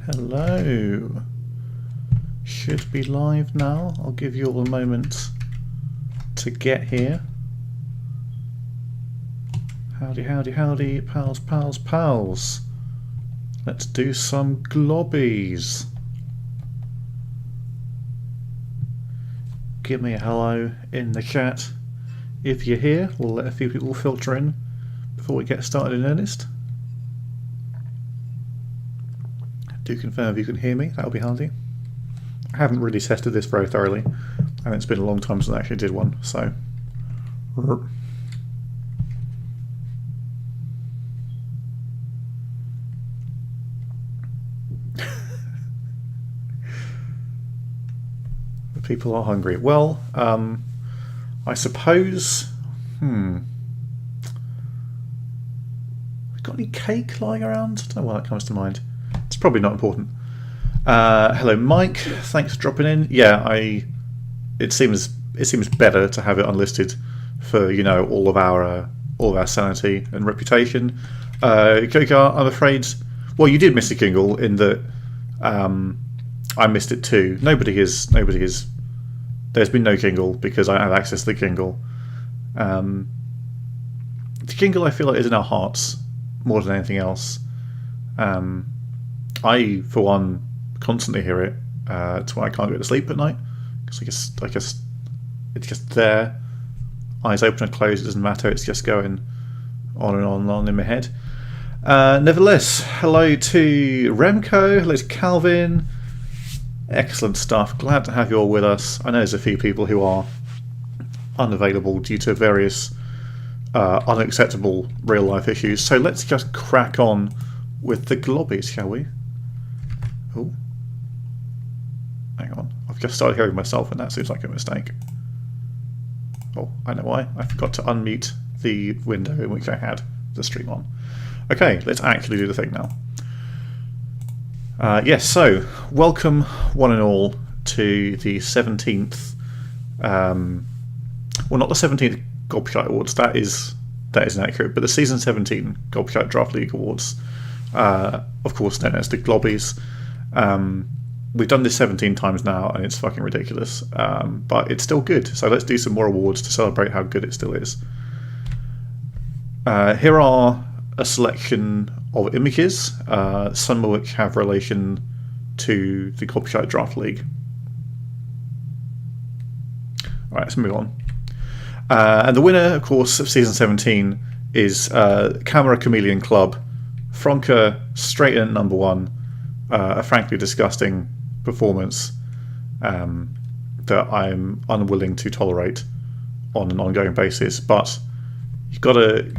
Hello. Should be live now. I'll give you all a moment to get here. Howdy, howdy, howdy, pals, pals, pals. Let's do some globbies. Give me a hello in the chat if you're here. We'll let a few people filter in before we get started in earnest. Do confirm if you can hear me, that'll be handy. I haven't really tested this very thoroughly, and it's been a long time since I actually did one, so. The people are hungry. Well, I suppose. We've got any cake lying around? I don't know why that comes to mind. It's probably not important. Hello, Mike. Thanks for dropping in. Yeah, it seems better to have it unlisted for all of our sanity and reputation. Kogar, I'm afraid. Well, you did miss a Kingle in that. I missed it too. Nobody has. There's been no Kingle because I have access to the Kingle. The Kingle, I feel like, is in our hearts more than anything else. I, for one, constantly hear it. It's why I can't go to sleep at night. Because I guess it's just there. Eyes open and closed, it doesn't matter. It's just going on and on and on in my head. Nevertheless, hello to Remco. Hello to Calvin. Excellent stuff. Glad to have you all with us. I know there's a few people who are unavailable due to various unacceptable real-life issues. So let's just crack on with the globbies, shall we? Oh, hang on. I've just started hearing myself, and that seems like a mistake. Oh, I know why. I forgot to unmute the window in which I had the stream on. Okay, let's actually do the thing now. Yes, so welcome one and all to the 17th. Well, not the 17th Gobshite Awards. That is inaccurate. But the season 17 Gobshite Draft League Awards, of course, known as the Globbies. We've done this 17 times now, and it's fucking ridiculous. But it's still good. So let's do some more awards to celebrate how good it still is. Here are a selection of images, some of which have relation to the Gobshite Draft League. Alright, let's move on. And the winner, of course, of Season 17 is Camera Chameleon Club. Franca, straight in at #1. A frankly disgusting performance that I'm unwilling to tolerate on an ongoing basis. But you've got to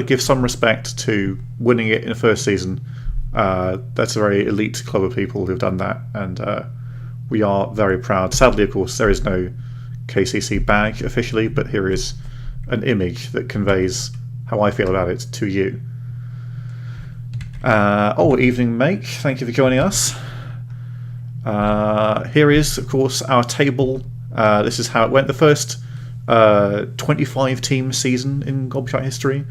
give some respect to winning it in the first season. That's a very elite club of people who've done that, and we are very proud. Sadly, of course, there is no KCC badge officially, but here is an image that conveys how I feel about it to you. Evening, mate. Thank you for joining us. Here is, of course, our table. This is how it went. The first 25-team season in Gobshite history.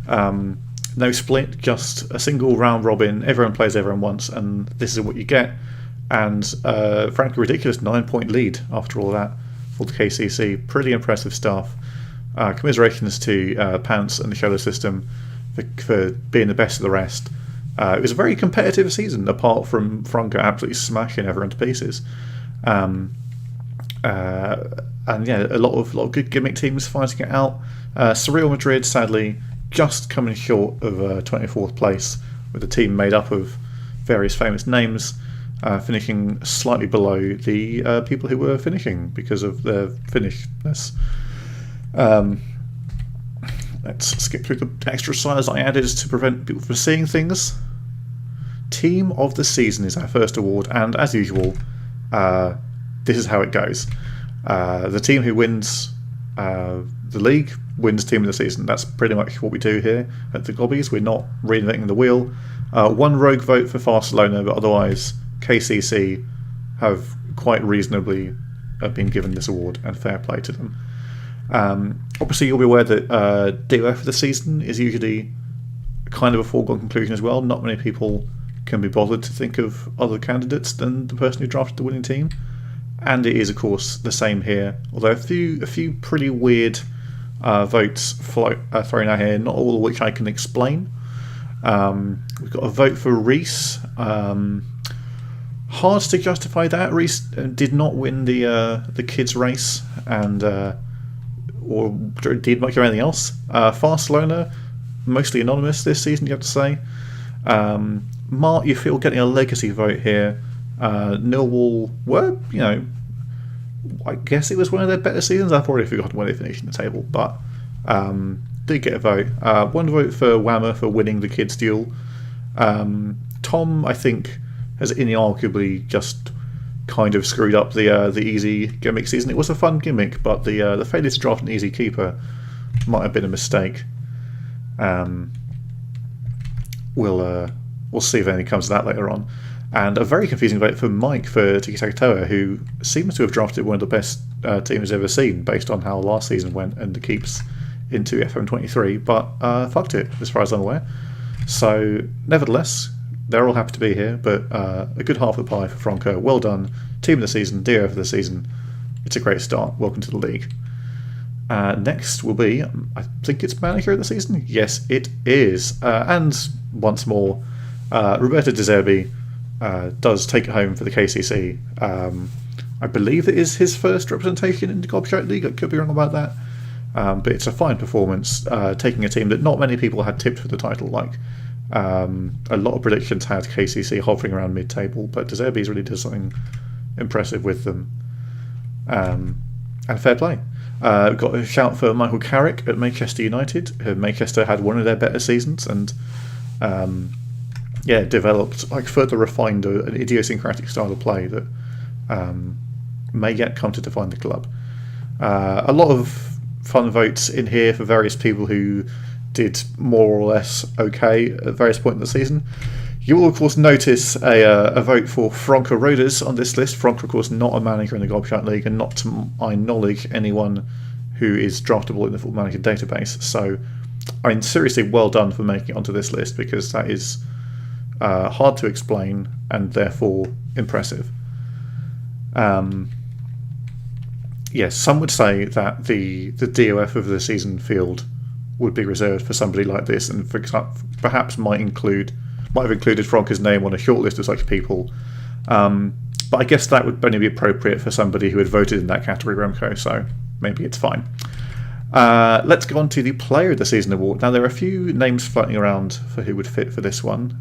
No split, just a single round robin. Everyone plays everyone once, and this is what you get. And frankly, ridiculous 9-point lead after all that for the KCC. Pretty impressive stuff. Commiserations to Pants and the Shadow System for being the best of the rest. It was a very competitive season, apart from Franca absolutely smashing everyone to pieces. And yeah, a lot of good gimmick teams fighting it out. Surreal Madrid, sadly, just coming short of 24th place, with a team made up of various famous names, finishing slightly below the people who were finishing because of their finishness. Let's skip through the extra slides I added to prevent people from seeing things. Team of the Season is our first award, and as usual, this is how it goes. The team who wins the league wins Team of the Season. That's pretty much what we do here at the Globbies. We're not reinventing the wheel. One rogue vote for Barcelona, but otherwise KCC have quite reasonably been given this award, and fair play to them. Obviously, you'll be aware that DOF of the season is usually kind of a foregone conclusion as well. Not many people can be bothered to think of other candidates than the person who drafted the winning team. And it is, of course, the same here. Although a few pretty weird votes thrown out here, not all of which I can explain. We've got a vote for Reese. Hard to justify that. Reese did not win the kids race, and or did much of anything else. Barcelona, mostly anonymous this season, you have to say. Mart, you feel getting a legacy vote here. Millwall were, I guess it was one of their better seasons. I've already forgotten where they finished in the table, but did get a vote. One vote for Whammer for winning the kids' duel. Tom, I think, has inarguably just kind of screwed up the easy gimmick season. It was a fun gimmick, but the failure to draft an easy keeper might have been a mistake. We'll see if anything comes of that later on. And a very confusing vote for Mike for Tiki Takatoa, who seems to have drafted one of the best teams he's ever seen based on how last season went and the keeps into FM23, but fucked it as far as I'm aware. So nevertheless, they're all happy to be here, but a good half of the pie for Franco. Well done. Team of the season, DO for the season. It's a great start. Welcome to the league. Next will be, I think it's manager of the season? Yes, it is. And once more, Roberto De Zerbi does take it home for the KCC. I believe it is his first representation in the Globby League. I could be wrong about that. But it's a fine performance, taking a team that not many people had tipped for the title. A lot of predictions had KCC hovering around mid-table, but De Zerbi's really did something impressive with them. And fair play. We've got a shout for Michael Carrick at Manchester United. Manchester had one of their better seasons and developed, further refined an idiosyncratic style of play that may yet come to define the club. A lot of fun votes in here for various people who did more or less okay at various points in the season. You will, of course, notice a vote for Franco Roders on this list. Franco, of course, not a manager in the Globby League, and not to my knowledge anyone who is draftable in the Football Manager database. So, seriously, well done for making it onto this list, because that is hard to explain and therefore impressive. Yes, some would say that the DOF of the season field would be reserved for somebody like this, and perhaps might have included Franco's name on a short list of such people. But I guess that would only be appropriate for somebody who had voted in that category, Remco, so maybe it's fine. Let's go on to the Player of the Season award. Now, there are a few names floating around for who would fit for this one.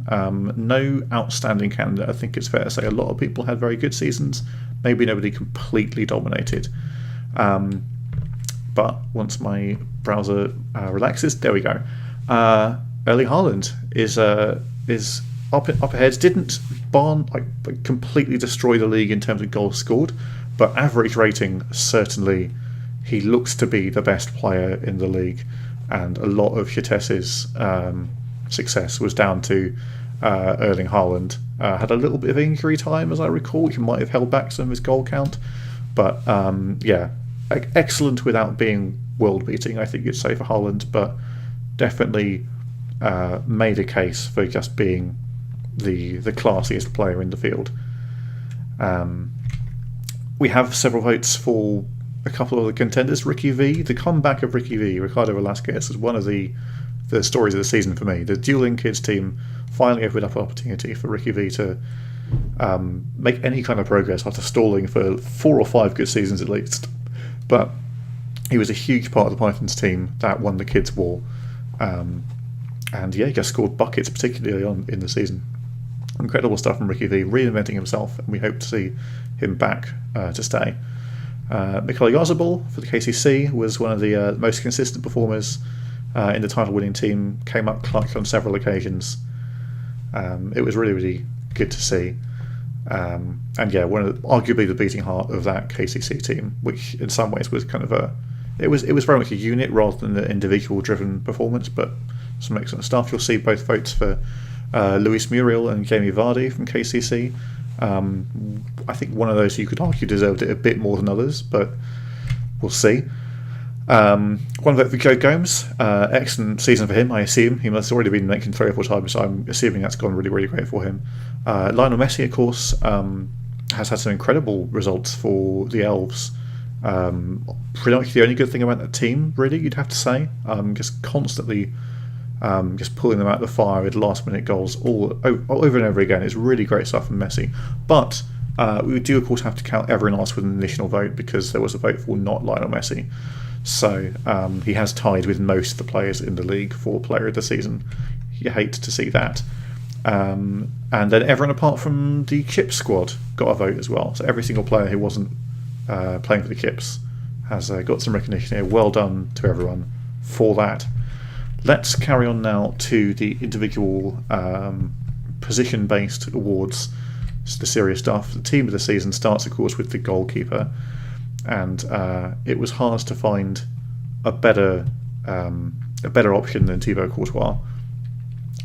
No outstanding candidate, I think it's fair to say. A lot of people had very good seasons. Maybe nobody completely dominated. But once my browser relaxes, there we go. Erling Haaland is up ahead. Didn't completely destroy the league in terms of goals scored, but average rating, certainly he looks to be the best player in the league, and a lot of Vitesse's success was down to Erling Haaland. Had a little bit of injury time, as I recall, which might have held back some of his goal count, but excellent without being world-beating, I think you'd say, for Haaland, but definitely made a case for just being the classiest player in the field. We have several votes for a couple of the contenders. Ricky V, the comeback of Ricky V, Ricardo Velasquez, is one of the stories of the season for me. The dueling kids team finally opened up an opportunity for Ricky V to make any kind of progress after stalling for 4 or 5 good seasons at least. But he was a huge part of the Pythons team that won the kids' war. And he just scored buckets, particularly on in the season. Incredible stuff from Ricky V, reinventing himself, and we hope to see him back to stay. Mikola Yazabal for the KCC was one of the most consistent performers in the title-winning team, came up clutch on several occasions. It was really, really good to see. Arguably the beating heart of that KCC team, which in some ways was kind of it was very much a unit rather than an individual-driven performance, but some excellent stuff. You'll see both votes for Luis Muriel and Jamie Vardy from KCC. I think one of those you could argue deserved it a bit more than others, but we'll see. One vote for Joe Gomes. Excellent season for him, I assume. He must have already been mentioned 3 or 4 times, so I'm assuming that's gone really, really great for him. Lionel Messi, of course, has had some incredible results for the Elves. Pretty much the only good thing about that team, really, you'd have to say. Just constantly just pulling them out of the fire with last-minute goals all over and over again. It's really great stuff from Messi. But we do, of course, have to count everyone else with an additional vote because there was a vote for not Lionel Messi. So he has tied with most of the players in the league for Player of the Season. You hate to see that. And then everyone apart from the Chips squad got a vote as well. So every single player who wasn't playing for the Chips has got some recognition here. Well done to everyone for that. Let's carry on now to the individual position-based awards. It's the serious stuff. The team of the season starts, of course, with the goalkeeper. And it was hard to find a better option than Thibaut Courtois,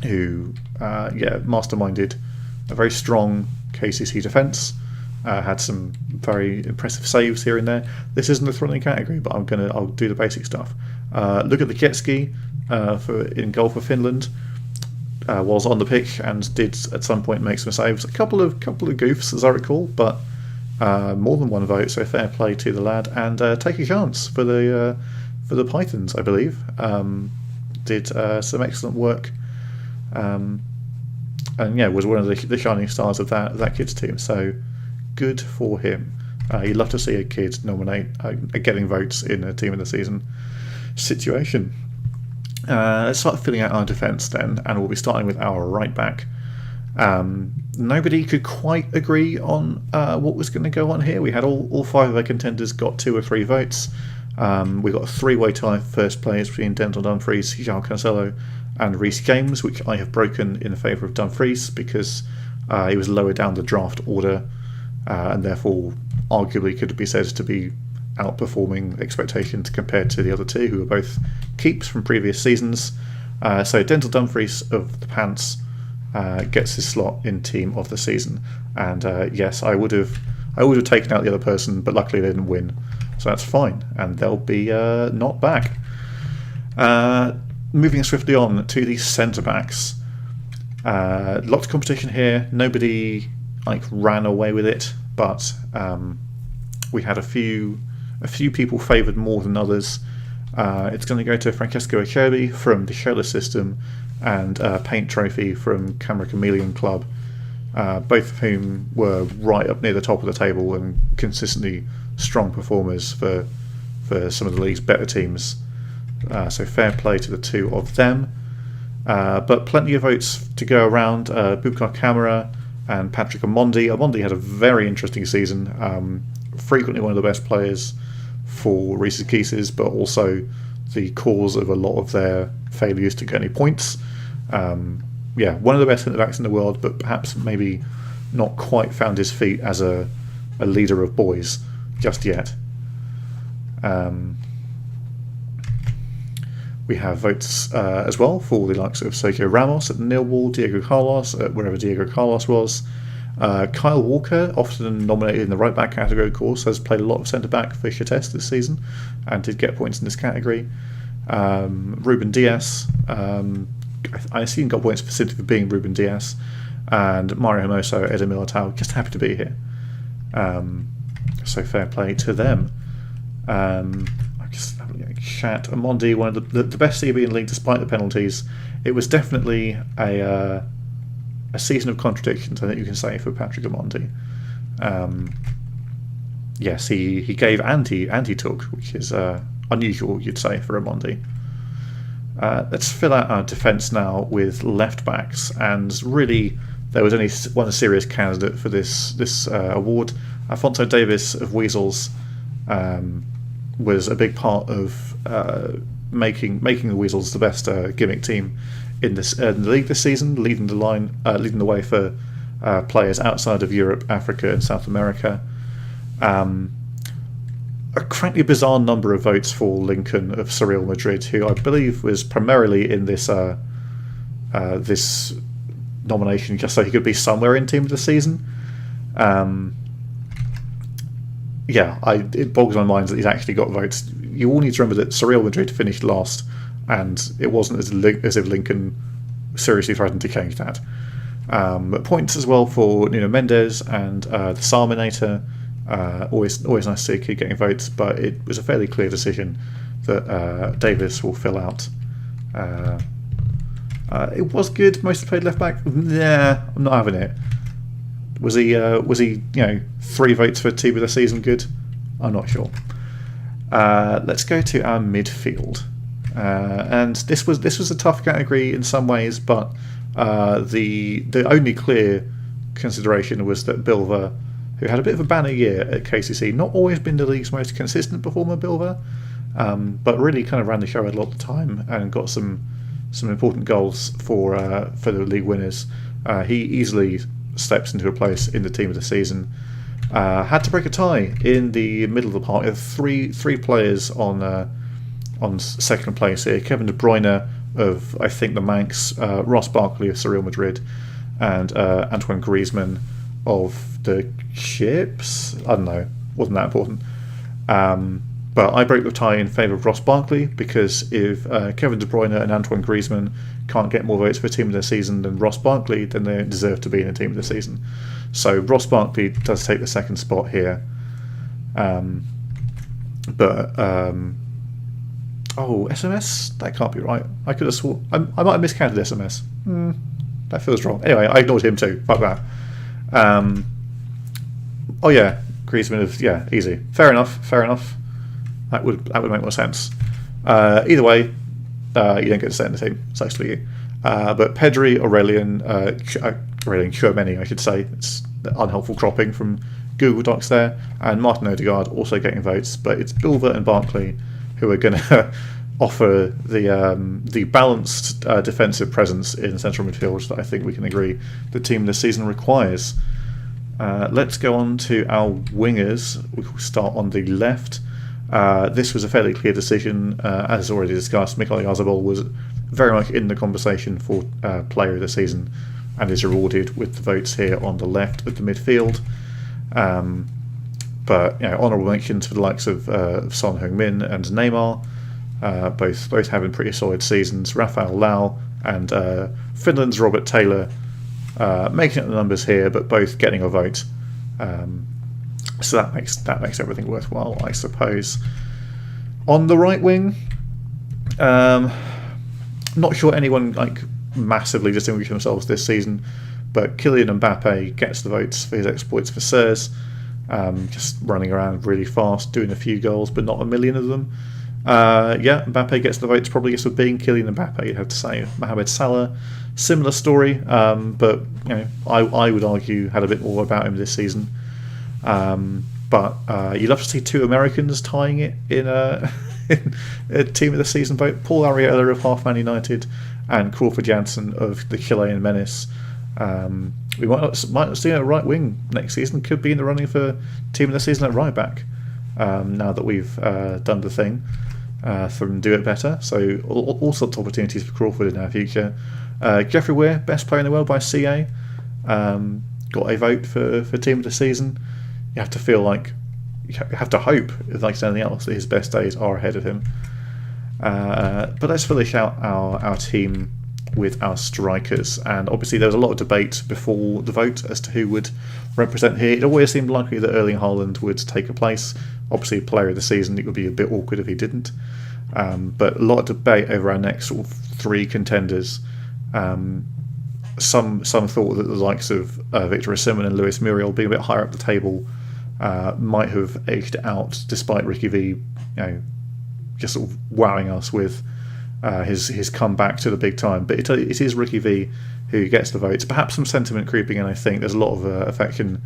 who masterminded a very strong KCC defence, had some very impressive saves here and there. This isn't a thrilling category, but I'll do the basic stuff. Look at the jet ski in goal for Finland. Was on the pitch and did at some point make some saves. A couple of goofs, as I recall, but more than one vote, so fair play to the lad. And take a chance for the Pythons, I believe. Did some excellent work, and was one of the shining stars of that kids team. So good for him. You'd love to see a kid nominate getting votes in a team of the season situation. Let's start filling out our defence then, and we'll be starting with our right back. Nobody could quite agree on what was going to go on here. We had all 5 of our contenders got 2 or 3 votes. We got a 3-way tie for first place between Denzel Dumfries, João Cancelo and Reece James, which I have broken in favour of Dumfries because he was lower down the draft order and therefore arguably could be said to be outperforming expectations compared to the other 2 who were both keeps from previous seasons. So Denzel Dumfries of the Pants gets his slot in team of the season, and yes, I would have taken out the other person, but luckily they didn't win, so that's fine, and they'll be not back. Moving swiftly on to the centre backs. Lots of competition here. Nobody ran away with it, but we had a few people favoured more than others. It's going to go to Francesco Acerbi from the Shola System and Paint Trophy from Camera Chameleon Club, both of whom were right up near the top of the table and consistently strong performers for some of the league's better teams. So fair play to the 2 of them. But plenty of votes to go around. Bubakar Kamara and Patrick Omondi. Omondi had a very interesting season. Frequently one of the best players for Reese's Pieces, but also the cause of a lot of their failures to get any points. One of the best centre-backs in the world, but perhaps maybe not quite found his feet as a leader of boys just yet. We have votes as well for the likes of Sergio Ramos at Millwall, Diego Carlos at wherever Diego Carlos was. Kyle Walker, often nominated in the right back category, of course, has played a lot of centre back for Chates this season and did get points in this category. Ruben Diaz, I assume got points specifically for being Ruben Diaz, and Mario Hermoso, Eder Militao, just happy to be here. So fair play to them. I'm just having a chat. Omondi, one of the best CB in the league despite the penalties. It was definitely a season of contradictions, I think you can say, for Patrick Omondi. Yes, he gave and he took, which is unusual, you'd say, for Omondi. Let's fill out our defence now with left backs, and really there was only one serious candidate for this award. Alphonso Davis of Weasels was a big part of making the Weasels the best gimmick team in the league this season, leading the way for players outside of Europe, Africa, and South America. A frankly bizarre number of votes for Lincoln of Surreal Madrid, who I believe was primarily in this this nomination just so he could be somewhere in team of the season. It boggles my mind that he's actually got votes you all need to remember that Real Madrid finished last, and it wasn't as if Lincoln seriously threatened to change that. But points as well for Nuno Mendes and the Sarminator. Always nice to see a kid getting votes, but it was a fairly clear decision that Davis will fill out. It was good. Most played left back. Nah, I'm not having it. Was he 3 votes for team of the season good? I'm not sure. Let's go to our midfield, and this was a tough category in some ways, but the only clear consideration was that Bilva, who had a bit of a banner year at KCC, not always been the league's most consistent performer, Bilva, but really kind of ran the show a lot of the time and got some important goals for the league winners. He easily steps into a place in the team of the season. Had to break a tie in the middle of the park. Three players on second place here. Kevin De Bruyne of, I think, the Manx, Ross Barkley of Real Madrid, and Antoine Griezmann of the Chips. I don't know, wasn't that important. But I break the tie in favour of Ross Barkley, because if Kevin De Bruyne and Antoine Griezmann can't get more votes for team of the season than Ross Barkley, then they don't deserve to be in the team of the season. So Ross Barkley does take the second spot here. SMS? That can't be right. I could have sworn I might have miscounted SMS. That feels wrong. Anyway, I ignored him too. Fuck that. Griezmann easy. Fair enough. That would make more sense. Either way, you don't get to stay in the team. Sucks for you. But Pedri, Aurelien Tchouameni, I should say. It's the unhelpful cropping from Google Docs there. And Martin Odegaard also getting votes. But it's Bilva and Barkley who are going to offer the balanced defensive presence in central midfield that I think we can agree the team this season requires. Let's go on to our wingers. We'll start on the left. This was a fairly clear decision. As already discussed, Mikel Oyarzabal was very much in the conversation for player of the season and is rewarded with the votes here on the left of the midfield. But honourable mentions for the likes of Son Heung-min and Neymar, both having pretty solid seasons. Rafael Lau and Finland's Robert Taylor making up the numbers here, but both getting a vote. So that makes everything worthwhile, I suppose. On the right wing, not sure anyone massively distinguished themselves this season, but Kylian Mbappe gets the votes for his exploits for Spurs, just running around really fast, doing a few goals, but not a million of them. Mbappe gets the votes probably just for being Kylian Mbappe, you'd have to say. Mohamed Salah, similar story, but I would argue had a bit more about him this season. But you'd love to see 2 Americans tying it in a team of the season vote. Paul Arriola of Half Man United and Crawford Jansen of the Chilean Menace. We might not see a right wing next season. Could be in the running for team of the season at right back. Now that we've done the thing from Do It Better. So all sorts of opportunities for Crawford in our future. Jeffrey Weir, best player in the world by CA. Got a vote for team of the season. You have to feel like you have to hope, like anything else, that his best days are ahead of him. But let's finish out our team with our strikers. And obviously there was a lot of debate before the vote as to who would represent here. It always seemed likely that Erling Haaland would take a place. Obviously, player of the season, it would be a bit awkward if he didn't. But a lot of debate over our next sort of 3 contenders. Some thought that the likes of Victor Osimhen and Luis Muriel being a bit higher up the table might have edged out, despite Ricky V, just sort of wowing us with his comeback to the big time. But it is Ricky V who gets the votes. Perhaps some sentiment creeping in. I think there's a lot of affection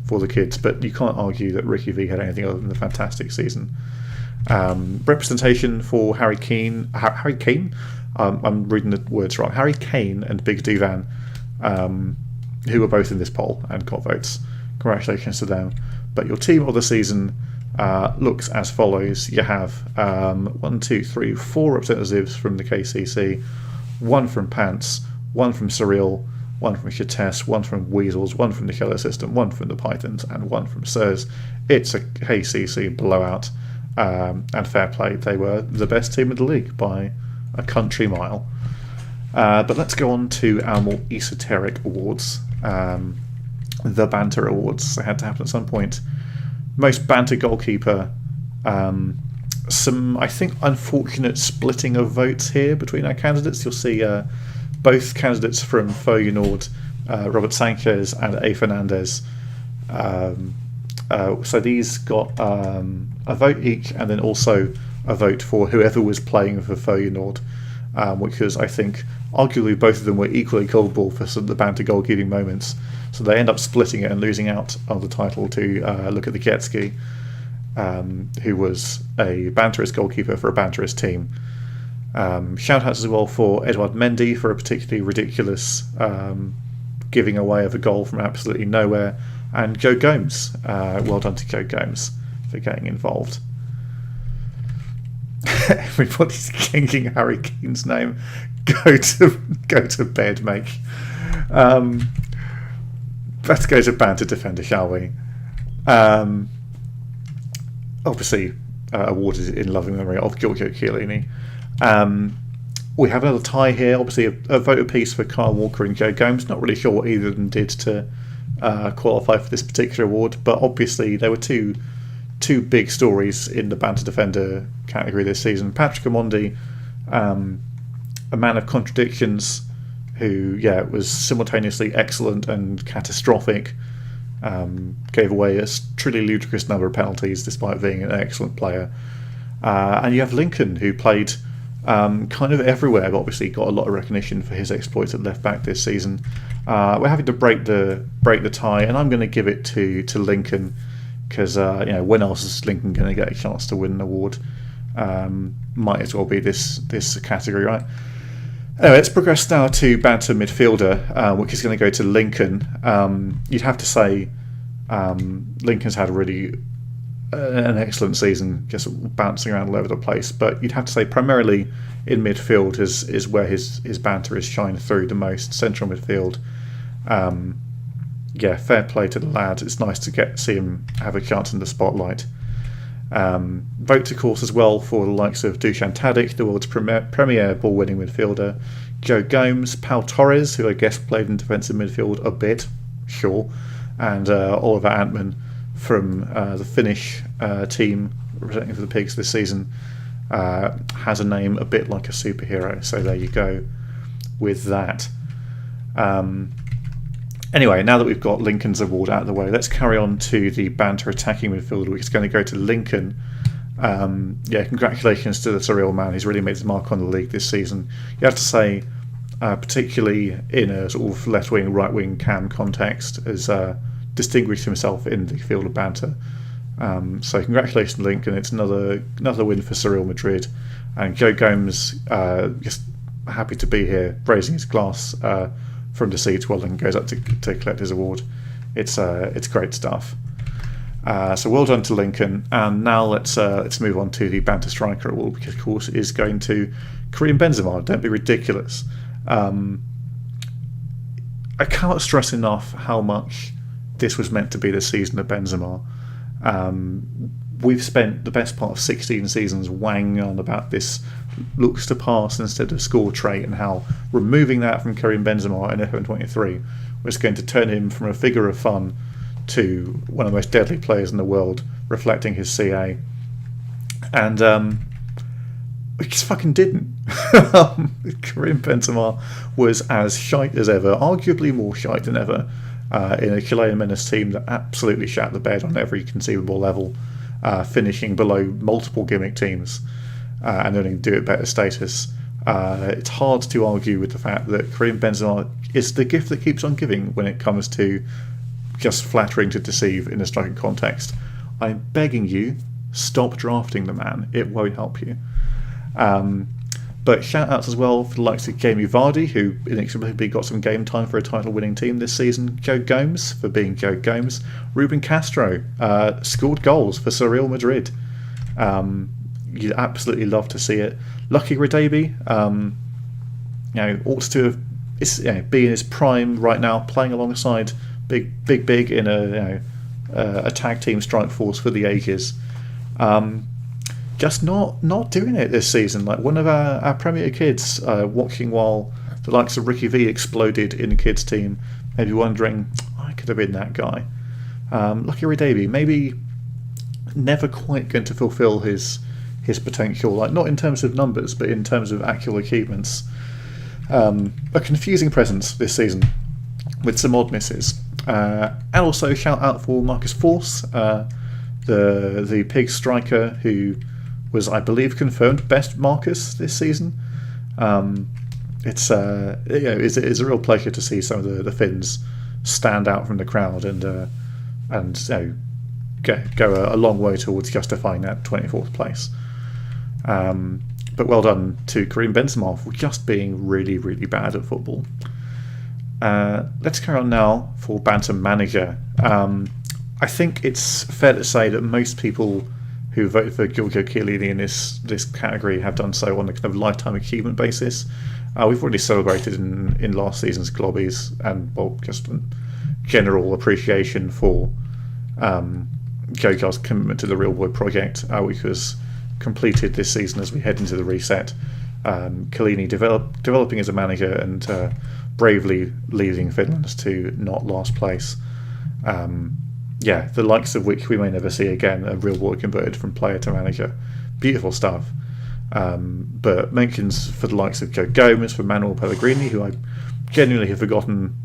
for the kids, but you can't argue that Ricky V had anything other than a fantastic season. Representation for Harry Kane. I'm reading the words wrong. Harry Kane and Big Duvan, who were both in this poll and got votes. Congratulations to them. But your team of the season looks as follows. You have 4 representatives from the KCC, 1 from Pants, 1 from Surreal, 1 from Chattesse, 1 from Weasels, 1 from the Killer System, 1 from the Pythons, and 1 from Sirs. It's a KCC blowout. and fair play, they were the best team in the league by a country mile. But let's go on to our more esoteric awards. The Banter Awards. They had to happen at some point. Most banter goalkeeper. Some, I think, unfortunate splitting of votes here between our candidates. You'll see both candidates from Feyenoord, Robert Sanchez and A. Fernandez. So these got a vote each, and then also a vote for whoever was playing for Feyenoord, which was, I think, arguably both of them were equally culpable for some of the banter goalkeeping moments. So they end up splitting it and losing out on the title to Luka Diketski, who was a banterist goalkeeper for a banterist team. Shout outs as well for Edouard Mendy for a particularly ridiculous giving away of a goal from absolutely nowhere, and Joe Gomes. Well done to Joe Gomes for getting involved. Everybody's thinking Harry Kane's name. Go to bed, mate. Let's go to banter defender, shall we? Obviously, awarded in loving memory of Giorgio Chiellini. We have another tie here. Obviously, a vote apiece for Kyle Walker and Joe Gomes. Not really sure what either of them did to qualify for this particular award, but obviously there were two big stories in the banter defender category this season. Patrick Omondi, a man of contradictions, who was simultaneously excellent and catastrophic. Gave away a truly ludicrous number of penalties despite being an excellent player. And you have Lincoln, who played kind of everywhere, but obviously got a lot of recognition for his exploits at left back this season. We're having to break the tie, and I'm going to give it to Lincoln, because when else is Lincoln going to get a chance to win an award? Might as well be this category, right? Anyway, let's progress now to banter midfielder, which is going to go to Lincoln. You'd have to say Lincoln's had really an excellent season, just bouncing around all over the place. But you'd have to say primarily in midfield is where his banter is shined through the most. Central midfield. Fair play to the lad. It's nice to see him have a chance in the spotlight. Votes, of course, as well for the likes of Dusan Tadic, the world's premier ball-winning midfielder, Joe Gomes, Pau Torres, who I guess played in defensive midfield a bit, sure, and Oliver Antman from the Finnish team representing for the Pigs this season, has a name a bit like a superhero, so there you go with that. Anyway, now that we've got Lincoln's award out of the way, let's carry on to the banter attacking midfielder, which is going to go to Lincoln. Congratulations to the surreal man. He's really made his mark on the league this season. You have to say, particularly in a sort of left-wing, right-wing cam context, has distinguished himself in the field of banter. So congratulations, Lincoln. It's another win for Surreal Madrid. And Joe Gomes, just happy to be here, raising his glass from the seats while Lincoln goes up to collect his award. It's great stuff. So well done to Lincoln. And now let's move on to the banter striker award, which of course is going to Karim Benzema. Don't be ridiculous. I cannot stress enough how much this was meant to be the season of Benzema. We've spent the best part of 16 seasons wanging on about this looks to pass instead of score trait, and how removing that from Karim Benzema in FM23 was going to turn him from a figure of fun to one of the most deadly players in the world, reflecting his CA. And it just fucking didn't. Karim Benzema was as shite as ever, arguably more shite than ever, in a Chilean menace team that absolutely shat the bed on every conceivable level, finishing below multiple gimmick teams and earning do it better status. It's hard to argue with the fact that Karim Benzema is the gift that keeps on giving when it comes to just flattering to deceive in a striking context. I'm begging you, stop drafting the man. It won't help you. But shout-outs as well for the likes of Jamie Vardy, who inexplicably got some game time for a title-winning team this season. Joe Gomes, for being Joe Gomes. Ruben Castro scored goals for Real Madrid. You'd absolutely love to see it. Lucky Radebe, ought to have be in his prime right now, playing alongside Big in a tag team strike force for the ages. just not doing it this season. Like one of our Premier kids watching while the likes of Ricky V exploded in the kids team, maybe wondering, I could have been that guy. Lucky Davy, maybe never quite going to fulfil his potential, like not in terms of numbers, but in terms of actual achievements. A confusing presence this season with some odd misses. And also shout out for Marcus Force, the pig striker who was, I believe, confirmed best Marcus this season. It's a real pleasure to see some of the Finns stand out from the crowd and go a long way towards justifying that 24th place. But well done to Karim Benzema for just being really, really bad at football. Let's carry on now for Banter Manager. I think it's fair to say that most people who voted for Giorgio Chiellini in this category have done so on a kind of lifetime achievement basis. We've already celebrated in last season's Globbies, and just general appreciation for Gio's commitment to the Real Boy project, which was completed this season as we head into the reset. Chiellini developing as a manager and bravely leading Finland to not last place. The likes of which we may never see again, a Real Boy converted from player to manager. Beautiful stuff. But mentions for the likes of Joe Gomez, for Manuel Pellegrini, who I genuinely have forgotten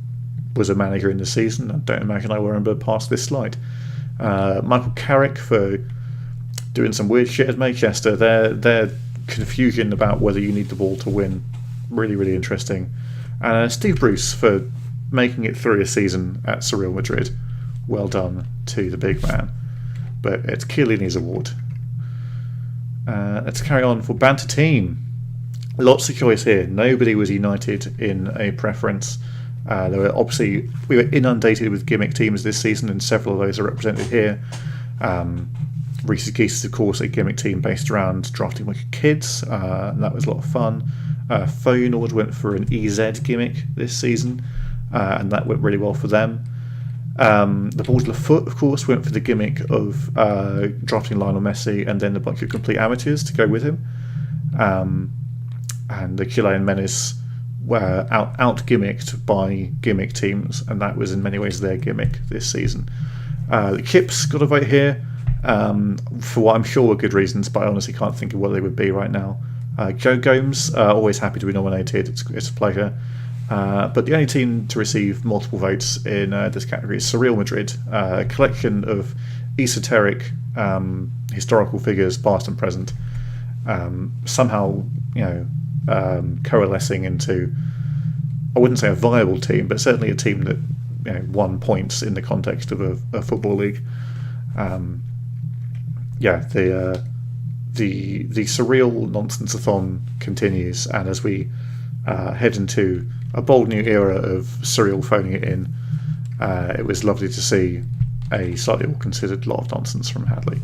was a manager in the season. I don't imagine I will remember past this slide. Michael Carrick for doing some weird shit at Manchester. Their confusion about whether you need the ball to win, really, really interesting. Steve Bruce for making it through a season at Real Madrid. Well done to the big man. But it's Chiellini's award. Let's carry on for Banter Team. Lots of choice here. Nobody was united in a preference. We were inundated with gimmick teams this season, and several of those are represented here. Reese's Geese is, of course, a gimmick team based around drafting wicked kids. That was a lot of fun. Feyenoord went for an EZ gimmick this season, and that went really well for them. The Balls of Foot, of course, went for the gimmick of drafting Lionel Messi and then a bunch of complete amateurs to go with him. And the Chilean Menace were out-gimmicked by gimmick teams, and that was in many ways their gimmick this season. The Kips got a vote here, for what I'm sure were good reasons, but I honestly can't think of what they would be right now. Joe Gomes, always happy to be nominated, it's a pleasure. But the only team to receive multiple votes in this category is Real Madrid, a collection of esoteric historical figures, past and present, somehow coalescing into, I wouldn't say a viable team, but certainly a team that won points in the context of a football league. The surreal nonsense-a-thon continues, and as we head into a bold new era of surreal phoning it in, it was lovely to see a slightly more considered lot of nonsense from Hadley.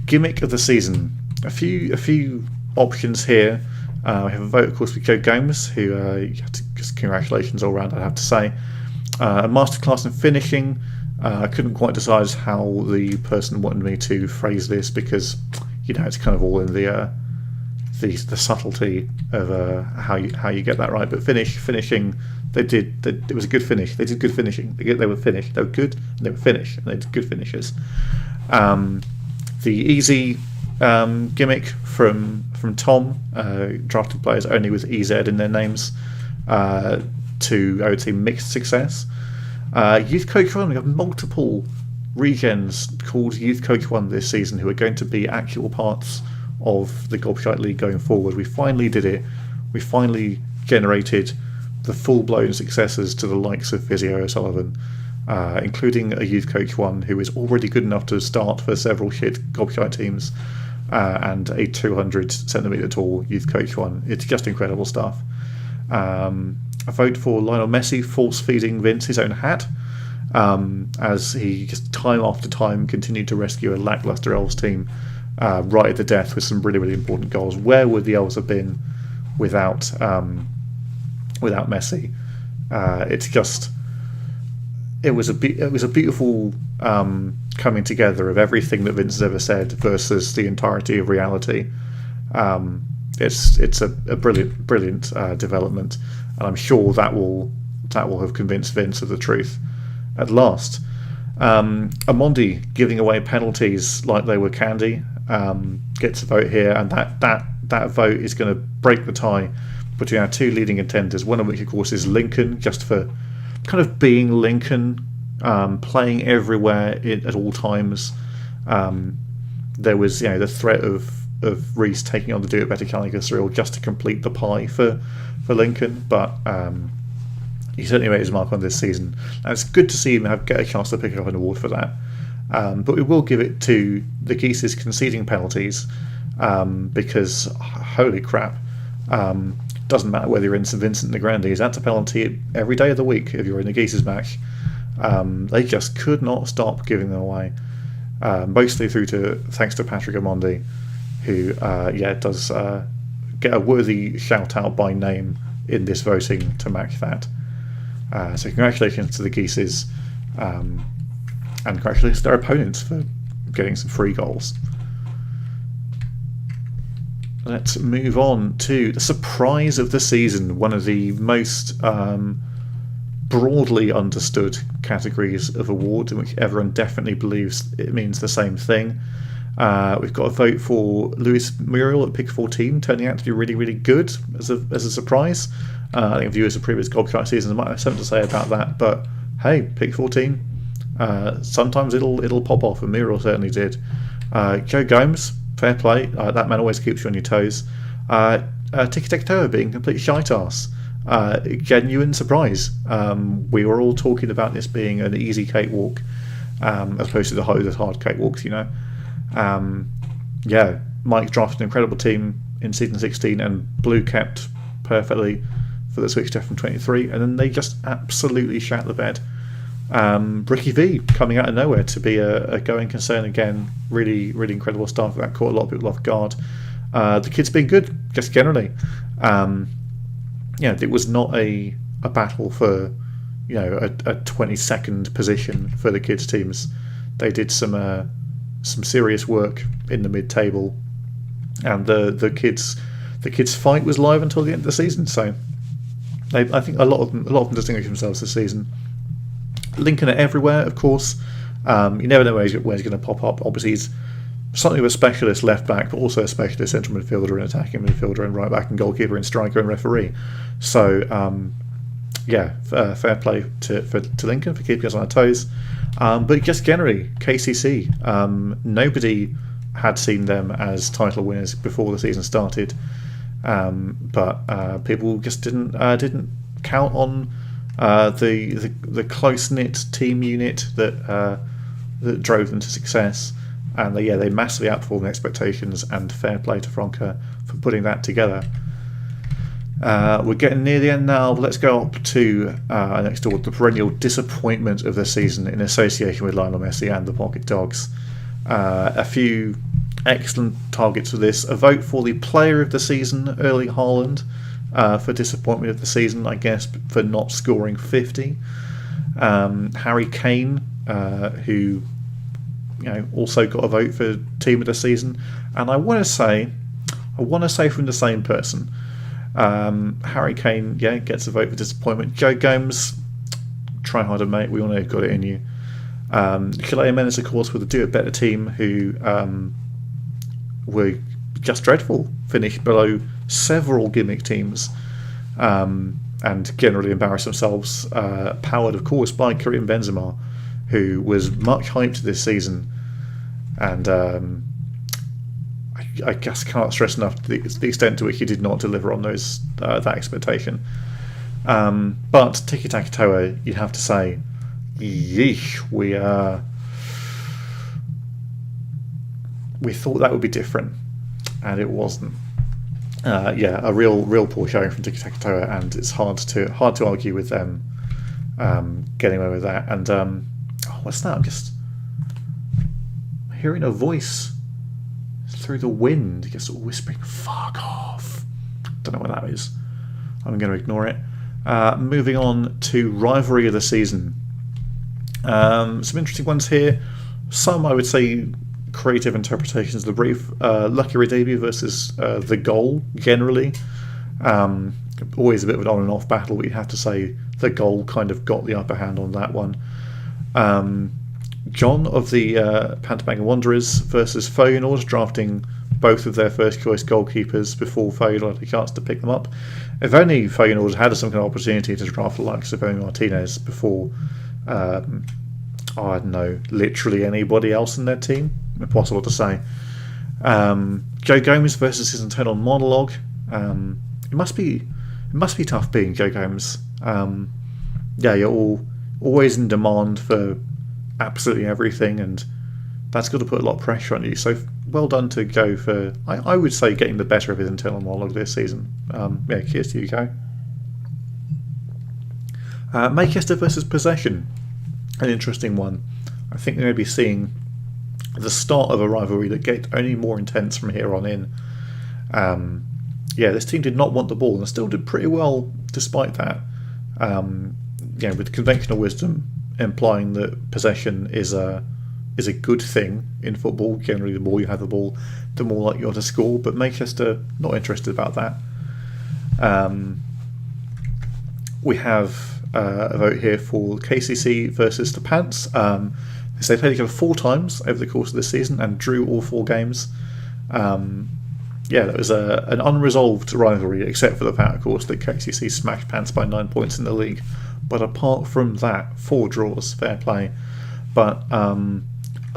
Gimmick of the season. A few options here. We have a vote, of course, with Joe Gomez, who just congratulations all round, I'd have to say. A masterclass in finishing. I couldn't quite decide how the person wanted me to phrase this, because it's kind of all in the subtlety of how you get that right. But finishing, it was a good finish. They did good finishing. They were finished. They were good, and they were finished, and they did good finishes. The easy gimmick from Tom, drafted players only with EZ in their names, to, I would say, mixed success. Youth Coach 1, we have multiple regens called Youth Coach 1 this season who are going to be actual parts of the Gobshite League going forward. We finally did it. We finally generated the full-blown successors to the likes of Vizio O'Sullivan, including a Youth Coach 1 who is already good enough to start for several shit Gobshite teams, and a 200-centimetre tall Youth Coach 1. It's just incredible stuff. A vote for Lionel Messi force-feeding Vince his own hat, as he just time after time continued to rescue a lacklustre Elves team right at the death with some really, really important goals. Where would the Elves have been without Messi? It's just it was a beautiful coming together of everything that Vince has ever said versus the entirety of reality. It's a brilliant development, and I'm sure that will have convinced Vince of the truth at last. Amondi giving away penalties like they were candy gets a vote here, and that vote is going to break the tie between our two leading contenders. One of which, of course, is Lincoln, just for kind of being Lincoln, playing everywhere at all times. There was the threat of Reece taking on the Do It Better Gallagher Cyril just to complete the pie for Lincoln, but he certainly made his mark on this season. And it's good to see him get a chance to pick up an award for that. But we will give it to the Geeses conceding penalties, because holy crap, doesn't matter whether you're in St Vincent and the Grandies, that's a penalty every day of the week if you're in the Geeses match. They just could not stop giving them away, mostly thanks to Patrick Amondi, who does get a worthy shout out by name in this voting to match that. So congratulations to the Geeses, and congratulations to their opponents for getting some free goals. Let's move on to the surprise of the season, one of the most broadly understood categories of award, in which everyone definitely believes it means the same thing. We've got a vote for Luis Muriel at pick 14, turning out to be really, really good as a surprise. I think viewers of previous Globby seasons might have something to say about that, but hey, pick 14. Sometimes it'll pop off, and Muriel certainly did. Joe Gomes, fair play. That man always keeps you on your toes. Tiki-Taka-Toa being complete shite ass. Genuine surprise. We were all talking about this being an easy cakewalk, as opposed to the hard cakewalks, Mike drafted an incredible team in season 16, and Blue kept perfectly for the switch to from 23, and then they just absolutely shat the bed. Ricky V coming out of nowhere to be a going concern again. Really, really incredible stuff. That caught a lot of people off guard. The kids being good, just generally. It was not a battle for a 22nd position for the kids teams. They did some serious work in the mid-table, and the kids fight was live until the end of the season. So I think a lot of them distinguished themselves this season. Lincoln are everywhere, of course. You never know where he's going to pop up. Obviously, he's something of a specialist left back, but also a specialist central midfielder and attacking midfielder and right back and goalkeeper and striker and referee. So, fair play to Lincoln for keeping us on our toes. But just generally, KCC, nobody had seen them as title winners before the season started, but people just didn't count on the close-knit team unit that drove them to success, and they massively outperformed expectations, and fair play to Franca for putting that together. We're getting near the end now. Let's go up to next door, the perennial disappointment of the season in association with Lionel Messi and the Pocket Dogs. A few excellent targets for this. A vote for the player of the season, Erling Haaland, for disappointment of the season, I guess, for not scoring 50. Harry Kane, who also got a vote for team of the season, and I want to say from the same person. Harry Kane, gets a vote for disappointment. Joe Gomes, try harder, mate. We all know you've got it in you. Calais Menace, of course, with the Do It Better team, who were just dreadful. Finished below several gimmick teams, and generally embarrassed themselves. Powered, of course, by Karim Benzema, who was much hyped this season, and I guess can't stress enough the extent to which he did not deliver on those that expectation. But Tiki-Taka-Toa, you'd have to say, yeesh, we thought that would be different, and it wasn't. A real poor showing from Tiki-Taka-Toa, and it's hard to argue with them getting away with that. And what's that? I'm just hearing a voice through the wind, just sort of whispering, "Fuck off." Don't know what that is. I'm going to ignore it. Moving on to rivalry of the season. Some interesting ones here. Some, I would say, creative interpretations of the brief. Lucky Redeemie versus The Goal, generally. Always a bit of an on and off battle, but you have to say The Goal kind of got the upper hand on that one. John of the Pantabangan Wanderers versus Feyenoord, drafting both of their first choice goalkeepers before Feyenoord had a chance to pick them up. If only Feyenoord had some kind of opportunity to draft the likes of Emi Martinez before, I don't know, literally anybody else in their team. Impossible to say. Joe Gomez versus his internal monologue. It must be tough being Joe Gomez. You're always in demand for absolutely everything, and that's got to put a lot of pressure on you. So well done to Joe for, I would say, getting the better of his internal monologue this season. Cheers to you, Joe. Manchester versus Possession, an interesting one. I think we're going to be seeing the start of a rivalry that gets only more intense from here on in. This team did not want the ball and still did pretty well despite that. With conventional wisdom implying that possession is a good thing in football. Generally, the more you have the ball, the more likely you are to score. But Manchester not interested about that. We have a vote here for KCC versus the Pants. They played each other 4 times over the course of this season and drew all 4 games. That was an unresolved rivalry, except for the fact, of course, that KCC smashed Pants by 9 points in the league. But apart from that, 4 draws, fair play. But a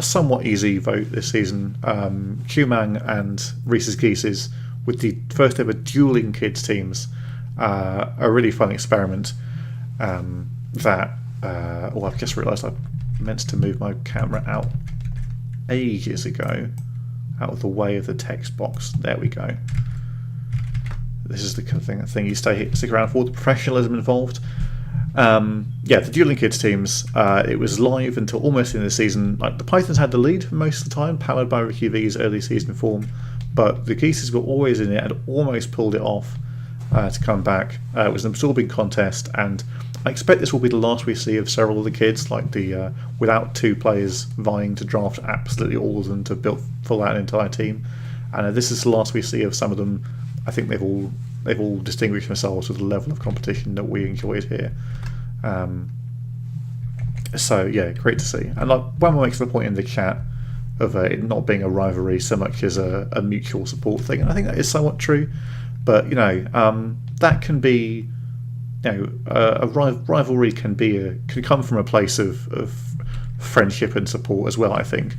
somewhat easy vote this season. Kumang and Reese's Geeses, with the first ever dueling kids teams, a really fun experiment. I've just realised I meant to move my camera out ages ago, out of the way of the text box. There we go. This is the kind of thing you stick around for, the professionalism involved. The dueling kids teams, it was live until almost the end of the season. Like, the Pythons had the lead for most of the time, powered by Ricky V's early season form, but the Geeses were always in it and almost pulled it off to come back. It was an absorbing contest, and I expect this will be the last we see of several of the kids, like the without 2 players vying to draft absolutely all of them to fill out an entire team. And this is the last we see of some of them. I think they've all distinguished themselves with the level of competition that we enjoyed here. Great to see. And one makes the point in the chat of it not being a rivalry so much as a mutual support thing, and I think that is somewhat true. But that can be, a rivalry can come from a place of friendship and support as well, I think.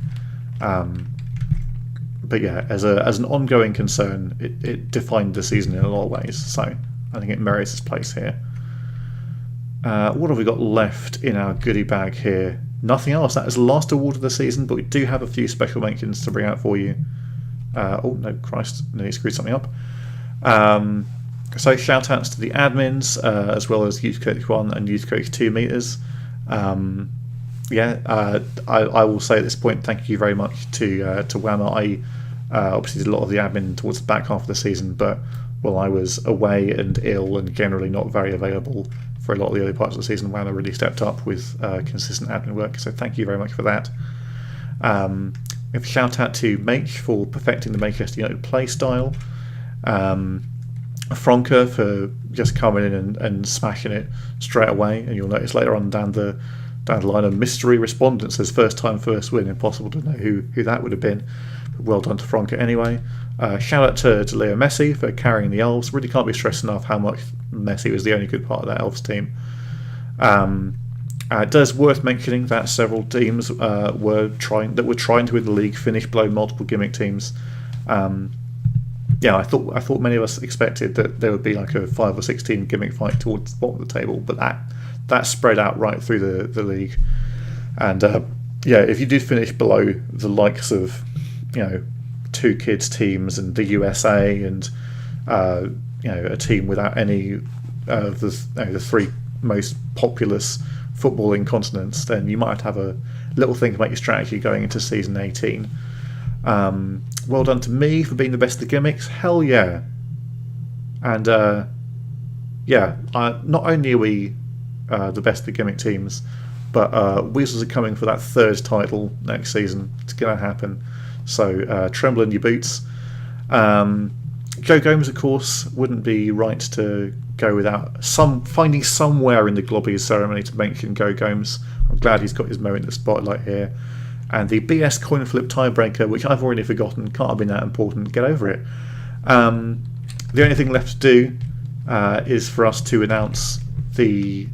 As an ongoing concern, it defined the season in a lot of ways. So I think it merits its place here. What have we got left in our goodie bag here? Nothing else. That is the last award of the season, but we do have a few special mentions to bring out for you. Nearly screwed something up. So shout outs to the admins, as well as Youth Coach 1 and Youth Coach 2 meters. I will say at this point, thank you very much to Whammer. I obviously did a lot of the admin towards the back half of the season, but I was away and ill and generally not very available for a lot of the early parts of the season, Whammer really stepped up with consistent admin work, so thank you very much for that. We have a shout out to Mage for perfecting the Manchester United play style. Franca for just coming in and smashing it straight away, and you'll notice later on down the line a mystery respondent says first time first win. Impossible to know who that would have been, but well done to Franca anyway. Shout out to Leo Messi for carrying the Elves. Really can't be stressed enough how much Messi was the only good part of that Elves team. It does worth mentioning that several teams were trying to win the league finish below multiple gimmick teams. I thought many of us expected that there would be like a 5 or 6 team gimmick fight towards the bottom of the table, but that spread out right through the league. And if you did finish below the likes of 2 kids teams and the USA and a team without any of the 3 most populous footballing continents, then you might have a little thing about your strategy going into season 18. Well done to me for being the best of the gimmicks. Hell yeah. And not only are we the best of the gimmick teams, But Weasels are coming for that third title next season. It's going to happen. So tremble in your boots. Go Gomes, of course, wouldn't be right to go without finding somewhere in the Globby ceremony to mention Go Gomes. I'm glad he's got his moment in the spotlight here. And the BS coin flip tiebreaker, which I've already forgotten, can't have been that important. Get over it. The only thing left to do is for us to announce the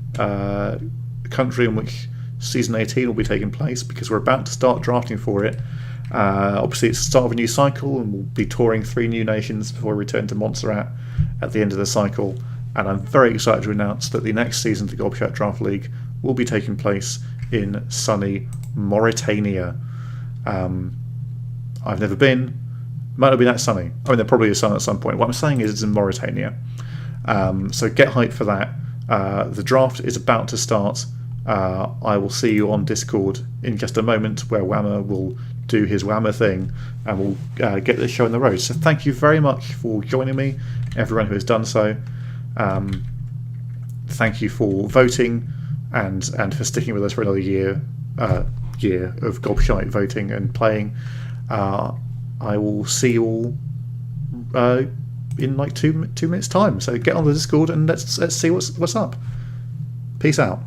country in which season 18 will be taking place, because we're about to start drafting for it. Obviously, it's the start of a new cycle, and we'll be touring 3 new nations before we return to Montserrat at the end of the cycle. And I'm very excited to announce that the next season of the Gobshite Draft League will be taking place in sunny Mauritania. I've never been. Might not be that sunny. I mean, there probably is sun at some point. What I'm saying is it's in Mauritania. So get hyped for that. The draft is about to start. I will see you on Discord in just a moment, where Whammer will do his Whammer thing, and we'll get this show on the road. So thank you very much for joining me, everyone who has done so. Thank you for voting and for sticking with us for another year of Gobshite voting and playing. I will see you all in like 2 minutes time. So get on the Discord and let's see what's up. Peace out.